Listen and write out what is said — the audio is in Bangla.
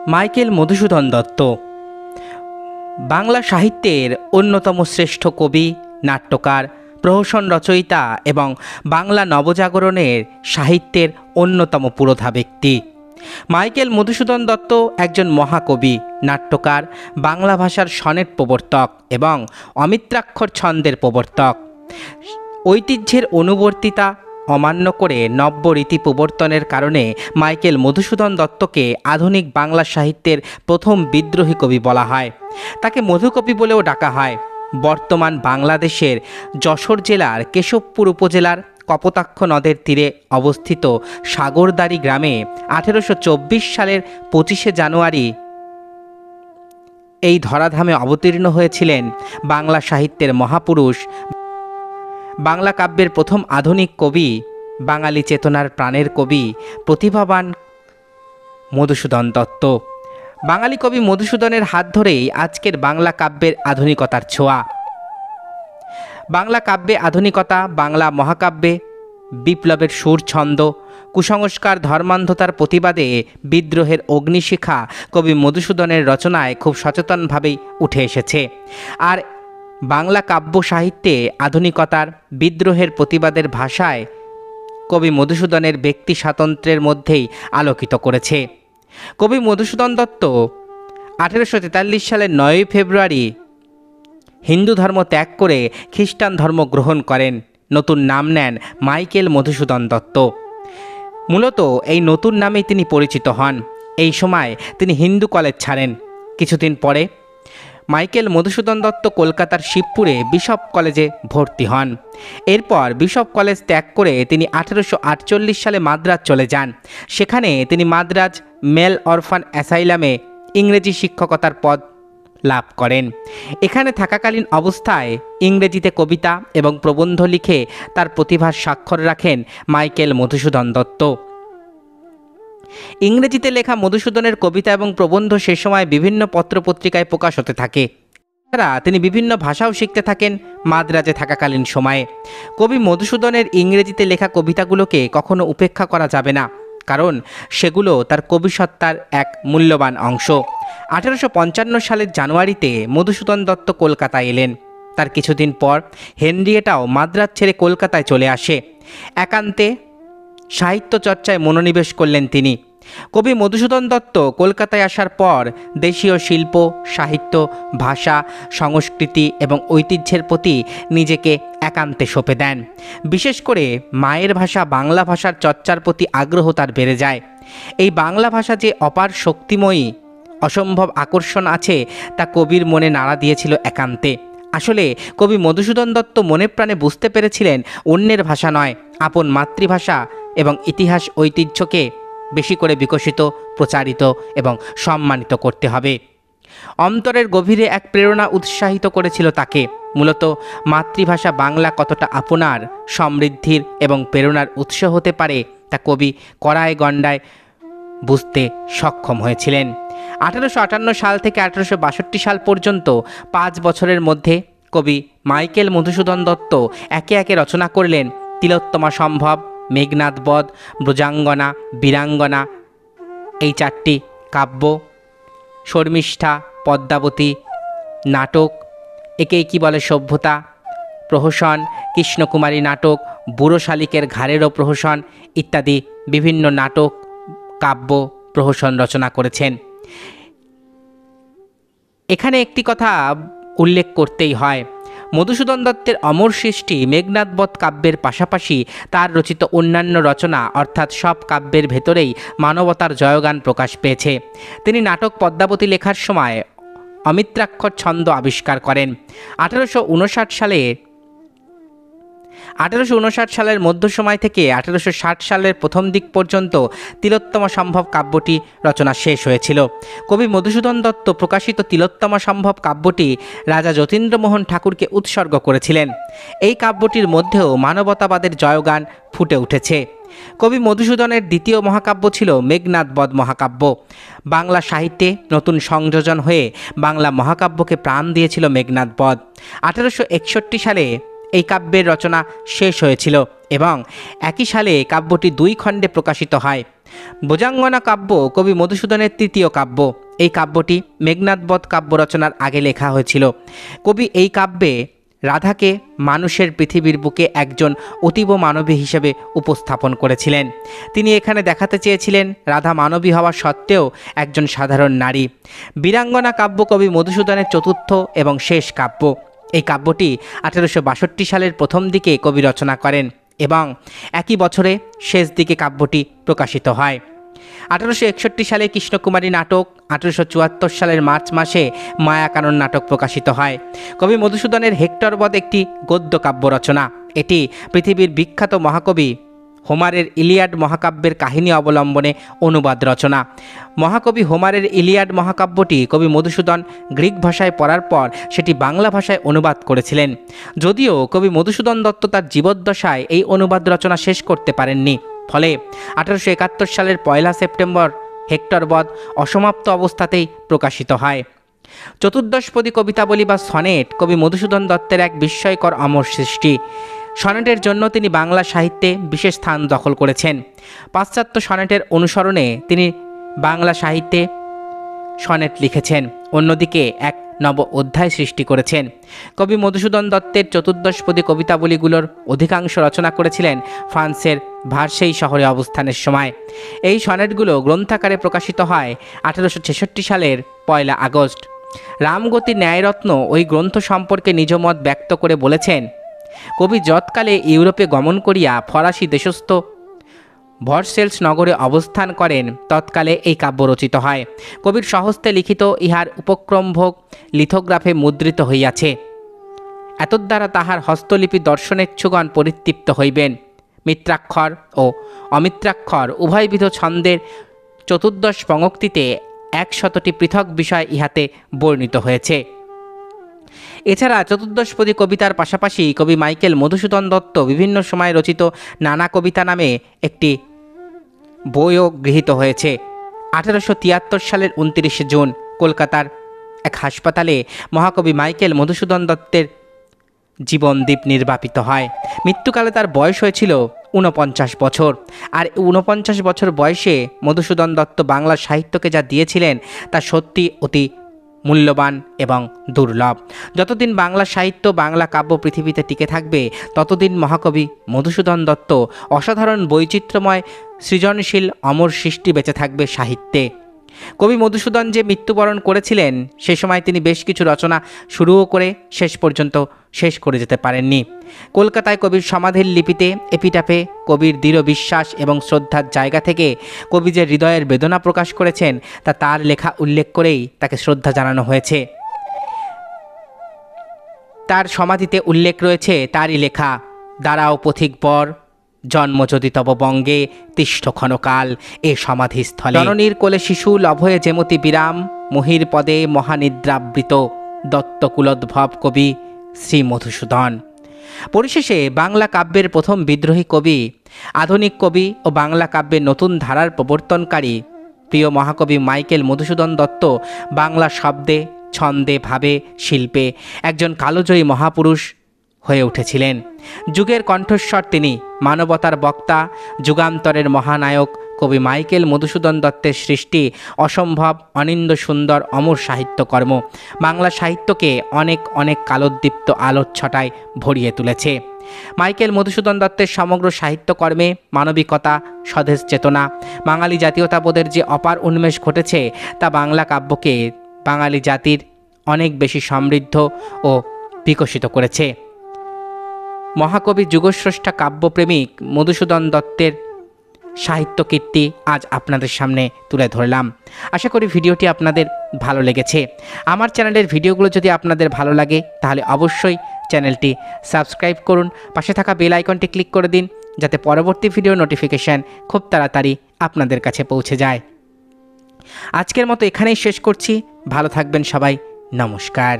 মাইকেল মধুসূদন দত্ত বাংলা সাহিত্যের অন্যতম শ্রেষ্ঠ কবি, নাট্যকার, প্রহসন রচয়িতা এবং বাংলা নবজাগরণের সাহিত্যের অন্যতম পুরোধা ব্যক্তি। মাইকেল মধুসূদন দত্ত একজন মহাকবি, নাট্যকার, বাংলা ভাষার সনেট প্রবর্তক এবং অমিত্রাক্ষর ছন্দের প্রবর্তক। ঐতিহ্যের অনুবর্তিতা অমান্য করে নব্য রীতি প্রবর্তনের কারণে মাইকেল মধুসূদন দত্তকে আধুনিক বাংলা সাহিত্যের প্রথম বিদ্রোহী কবি বলা হয়। তাকে মধুকবি বলেও ডাকা হয়। বর্তমান বাংলাদেশের যশোর জেলার কেশবপুর উপজেলার কপোতাক্ষ নদের তীরে অবস্থিত সাগরদাড়ি গ্রামে 1824 সালের 25শে জানুয়ারি এই ধরাধামে অবতীর্ণ হয়েছিলেন বাংলা সাহিত্যের মহাপুরুষ, বাংলা কাব্যের প্রথম আধুনিক কবি, বাঙালি চেতনার প্রাণের কবি, প্রতিভাবান মধুসূদন দত্ত। বাঙালি কবি মধুসূদনের হাত ধরেই আজকের বাংলা কাব্যের আধুনিকতার ছোঁয়া। বাংলা কাব্যে আধুনিকতা, বাংলা মহাকাব্যে বিপ্লবের সুর ছন্দ, কুসংস্কার, ধর্মান্ধতার প্রতিবাদে বিদ্রোহের অগ্নিশিখা কবি মধুসূদনের রচনায় খুব সচেতনভাবেই উঠে এসেছে। আর বাংলা কাব্য সাহিত্যে আধুনিকতার, বিদ্রোহের প্রতিবাদের ভাষায় কবি মধুসূদনের ব্যক্তি স্বাতন্ত্র্যের মধ্যেই আলোকিত করেছে। কবি মধুসূদন দত্ত 1843 সালের 9 ফেব্রুয়ারি হিন্দু ধর্ম ত্যাগ করে খ্রিস্টান ধর্ম গ্রহণ করেন। নতুন নাম নেন মাইকেল মধুসূদন দত্ত। মূলত এই নতুন নামেই তিনি পরিচিত হন। এই সময় তিনি হিন্দু কলেজ ছাড়েন। কিছুদিন পরে মাইকেল মধুসূদন দত্ত কলকাতার শিবপুরে বিশপ কলেজে ভর্তি হন। এরপর বিশপ কলেজ ত্যাগ করে তিনি 1848 সালে মাদ্রাজ চলে যান। সেখানে তিনি মাদ্রাজ মেল অরফান অ্যাসাইলামে ইংরেজি শিক্ষকতার পদ লাভ করেন। এখানে থাকাকালীন অবস্থায় ইংরেজিতে কবিতা এবং প্রবন্ধ লিখে তার প্রতিভার স্বাক্ষর রাখেন মাইকেল মধুসূদন দত্ত। ইংরেজিতে লেখা মধুসূদনের কবিতা এবং প্রবন্ধ সে সময় বিভিন্ন পত্রপত্রিকায় প্রকাশ হতে থাকে। এছাড়া তিনি বিভিন্ন ভাষাও শিখতে থাকেন মাদ্রাজে থাকাকালীন সময়ে। কবি মধুসূদনের ইংরেজিতে লেখা কবিতাগুলোকে কখনো উপেক্ষা করা যাবে না, কারণ সেগুলো তার কবিসত্তার এক মূল্যবান অংশ। 1855 সালের জানুয়ারিতে মধুসূদন দত্ত কলকাতায় এলেন। তার কিছুদিন পর হেনরিয়েটাও মাদ্রাজ ছেড়ে কলকাতায় চলে আসে। একান্তে সাহিত্য চর্চায় মনোনিবেশ করলেন তিনি। কবি মধুসূদন দত্ত কলকাতায় আসার পর দেশীয় শিল্প, সাহিত্য, ভাষা, সংস্কৃতি এবং ঐতিহ্যের প্রতি নিজেকে একান্তে সঁপে দেন। বিশেষ করে মায়ের ভাষা বাংলা ভাষার চর্চার প্রতি আগ্রহ তার বেড়ে যায়। এই বাংলা ভাষা যে অপার শক্তিময়ী, অসম্ভব আকর্ষণ আছে, তা কবির মনে নাড়া দিয়েছিল একান্তে। আসলে কবি মধুসূদন দত্ত মনে প্রাণে বুঝতে পেরেছিলেন অন্যের ভাষা নয়, আপন মাতৃভাষা এবং ইতিহাস ঐতিহ্যকে বেশি করে বিকশিত, প্রচারিত এবং সম্মানিত করতে হবে। অন্তরের গভীরে এক প্রেরণা উৎসাহিত করেছিল তাকে। মূলত মাতৃভাষা বাংলা কতটা আপনার, সমৃদ্ধির এবং প্রেরণার উৎস হতে পারে তা কবি কড়ায় গণ্ডায় বুঝতে সক্ষম হয়েছিলেন। 1858 সাল থেকে 1862 সাল পর্যন্ত 5 বছরের মধ্যে কবি মাইকেল মধুসূদন দত্ত একে একে রচনা করলেন তিলোত্তমা সম্ভব, মেঘনাদ বধ, ব্রজাঙ্গনা, বীরাঙ্গনা, এই 4টি কাব্য, শর্মিষ্ঠা, পদ্মাবতী, নাটক, একেই কি বলে সভ্যতা, প্রহসন, কৃষ্ণকুমারী নাটক, বুড়ো শালিকের ঘাড়েরও প্রহসন ইত্যাদি বিভিন্ন নাটক, কাব্য, প্রহসন রচনা করেছেন। এখানে একটি কথা উল্লেখ করতেই হয়, মধুসূদন দত্তের অমর সৃষ্টি মেঘনাদ বধ কাব্যের পাশাপাশি তার রচিত অন্যান্য রচনা অর্থাৎ সব কাব্যের ভেতরেই মানবতার জয়গান প্রকাশ পেয়েছে। তিনি নাটক পদ্মাবতী লেখার সময় অমিত্রাক্ষর ছন্দ আবিষ্কার করেন। 1859 সালের মধ্য সময় থেকে 1860 সালের প্রথম দিক পর্যন্ত তিলোত্তমা সম্ভব কাব্যটি রচনা শেষ হয়েছিল। কবি মধুসূদন দত্ত প্রকাশিত তিলোত্তমা সম্ভব কাব্যটি রাজা যতীন্দ্রমোহন ঠাকুরকে উৎসর্গ করেছিলেন। এই কাব্যটির মধ্যেও মানবতাবাদের জয়গান ফুটে উঠেছে। কবি মধুসূদনের দ্বিতীয় মহাকাব্য ছিল মেঘনাদ বধ মহাকাব্য। বাংলা সাহিত্যে নতুন সংযোজন হয়ে বাংলা মহাকাব্যকে প্রাণ দিয়েছিল মেঘনাদ বধ। 1861 সালে এই কাব্যের রচনা শেষ হয়েছিল এবং একই সালে কাব্যটি 2 খণ্ডে প্রকাশিত হয়। ভুজাঙ্গনা কাব্য কবি মধুসূদনের তৃতীয় কাব্য। এই কাব্যটি মেঘনাদবধ কাব্য রচনার আগে লেখা হয়েছিল। কবি এই কাব্যে রাধাকে মানুষের পৃথিবীর বুকে একজন অতীব মানবী হিসেবে উপস্থাপন করেছিলেন। তিনি এখানে দেখাতে চেয়েছিলেন রাধা মানবী হওয়া সত্ত্বেও একজন সাধারণ নারী। বীরাঙ্গনা কাব্য কবি মধুসূদনের চতুর্থ এবং শেষ কাব্য। এই কাব্যটি 1862 সালের প্রথম দিকে কবি রচনা করেন এবং একই বছরে শেষ দিকে কাব্যটি প্রকাশিত হয়। 1861 সালে কৃষ্ণকুমারী নাটক, 1874 সালের মার্চ মাসে মায়াকানন নাটক প্রকাশিত হয়। কবি মধুসূদনের হেক্টর বধ একটি গদ্য কাব্য রচনা। এটি পৃথিবীর বিখ্যাত মহাকবি হোমারের ইলিয়াড মহাকাব্যের কাহিনী অবলম্বনে অনুবাদ রচনা। মহাকবি হোমারের ইলিয়াড মহাকাব্যটি কবি মধুসূদন গ্রিক ভাষায় পড়ার পর সেটি বাংলা ভাষায় অনুবাদ করেছিলেন। যদিও কবি মধুসূদন দত্ত তার জীবদ্দশায় এই অনুবাদ রচনা শেষ করতে পারেননি, ফলে 1871 সালের 1 সেপ্টেম্বর হেক্টর বধ অসমাপ্ত অবস্থাতেই প্রকাশিত হয়। চতুর্দশপদী কবিতাবলী বা সনেট কবি মধুসূদন দত্তের এক বিস্ময়কর অমর সৃষ্টি। সনেটের জন্য তিনি বাংলা সাহিত্যে বিশেষ স্থান দখল করেছেন। পাশ্চাত্য সনেটের অনুসরণে তিনি বাংলা সাহিত্যে সনেট লিখেছেন, অন্যদিকে এক নব অধ্যায় সৃষ্টি করেছেন। কবি মধুসূদন দত্তের চতুর্দশপদী কবিতাবলীগুলোর অধিকাংশ রচনা করেছিলেন ফ্রান্সের ভার্সেই শহরে অবস্থানের সময়। এই সনেটগুলো গ্রন্থাকারে প্রকাশিত হয় 1866 সালের 1 আগস্ট। রামগতি ন্যায়রত্ন ওই গ্রন্থ সম্পর্কে নিজ মত ব্যক্ত করে বলেছেন, কবি যৎকালে ইউরোপে গমন করিয়া ফরাসি দেশস্থ ভার্সেলস নগরে অবস্থান করেন, তৎকালে এই কাব্য রচিত হয়। কবির স্বহস্তে লিখিত ইহার উপক্রমভোগ লিথোগ্রাফে মুদ্রিত হইয়াছে। এতদ্বারা তাহার হস্তলিপি দর্শনেচ্ছুগণ পরিতৃপ্ত হইবেন। মিত্রাক্ষর ও অমিত্রাক্ষর উভয়বিধ ছন্দের চতুর্দশ পঙ্ক্তিতে 100টি পৃথক বিষয় ইহাতে বর্ণিত হয়েছে। এছাড়া চতুর্দশপদী কবিতার পাশাপাশি কবি মাইকেল মধুসূদন দত্ত বিভিন্ন সময় রচিত নানা কবিতা নামে একটি বইও গৃহীত হয়েছে। 1873 সালের 29 জুন কলকাতার এক হাসপাতালে মহাকবি মাইকেল মধুসূদন দত্তের জীবনদীপ নির্বাপিত হয়। মৃত্যুকালে তার বয়স হয়েছিল 49 বছর। আর 49 বছর বয়সে মধুসূদন দত্ত বাংলা সাহিত্যকে যা দিয়েছিলেন তা সত্যি অতি মূল্যবান এবং দুর্লভ। যতদিন বাংলা সাহিত্য বাংলা কাব্য পৃথিবীতে টিকে থাকবে, ততদিন মহাকবি মধুসূদন দত্ত অসাধারণ বৈচিত্র্যময় সৃজনশীল অমর সৃষ্টি বেঁচে থাকবে সাহিত্যে। কবি মধুসূদন যে মৃত্যুবরণ করেছিলেন, সে সময় তিনি বেশ কিছু রচনা শুরুও করে শেষ পর্যন্ত শেষ করে যেতে পারেননি। কলকাতায় কবির সমাধির লিপিতে এপিটাফে কবির দৃঢ় বিশ্বাস এবং শ্রদ্ধার জায়গা থেকে কবি যে হৃদয়ের বেদনা প্রকাশ করেছেন তা তার লেখা উল্লেখ করেই তাকে শ্রদ্ধা জানানো হয়েছে। তার সমাধিতে উল্লেখ রয়েছে তারই লেখা, দাঁড়াও পথিক বর, জন্ম যদি তব বঙ্গে, তিষ্ঠ ক্ষণকাল এ সমাধিস্থলে। জননীর কোলে শিশু লভয়ে যেমতি বিরাম, মহির পদে মহানিদ্রাবৃত, দত্তকুলোদ্ভব কবি শ্রী মধুসূদন। পরিশেষে বাংলা কাব্যের প্রথম বিদ্রোহী কবি, আধুনিক কবি ও বাংলা কাব্যের নতুন ধারার প্রবর্তনকারী প্রিয় মহাকবি মাইকেল মধুসূদন দত্ত বাংলা শব্দে, ছন্দে, ভাবে, শিল্পে একজন কালজয়ী মহাপুরুষ হয়ে উঠেছিলেন। যুগের কণ্ঠস্বর তিনি, মানবতার বক্তা, যুগান্তরের মহানায়ক। কবি মাইকেল মধুসূদন দত্তের সৃষ্টি অসম্ভব অনিন্দ সুন্দর অমর সাহিত্যকর্ম বাংলা সাহিত্যকে অনেক অনেক কালোদ্দীপ্ত আলোর ছটায় ভরিয়ে তুলেছে। মাইকেল মধুসূদন দত্তের সমগ্র সাহিত্যকর্মে মানবিকতা, স্বদেশ চেতনা, বাঙালি জাতীয়তাবোধের যে অপার উন্মেষ ঘটেছে তা বাংলা কাব্যকে বাঙালি জাতির অনেক বেশি সমৃদ্ধ ও বিকশিত করেছে। মহাকবি যুগস্রষ্টা কাব্যপ্রেমিক মধুসূদন দত্তের সাহিত্য কীর্তি আজ আপনাদের সামনে তুলে ধরলাম। আশা করি ভিডিওটি আপনাদের ভালো লেগেছে। আমার চ্যানেলের ভিডিওগুলো যদি আপনাদের ভালো লাগে তাহলে অবশ্যই চ্যানেলটি সাবস্ক্রাইব করুন, পাশে থাকা বেল আইকনটি ক্লিক করে দিন যাতে পরবর্তী ভিডিও নোটিফিকেশান খুব তাড়াতাড়ি আপনাদের কাছে পৌঁছে যায়। আজকের মতো এখানেই শেষ করছি। ভালো থাকবেন সবাই। নমস্কার।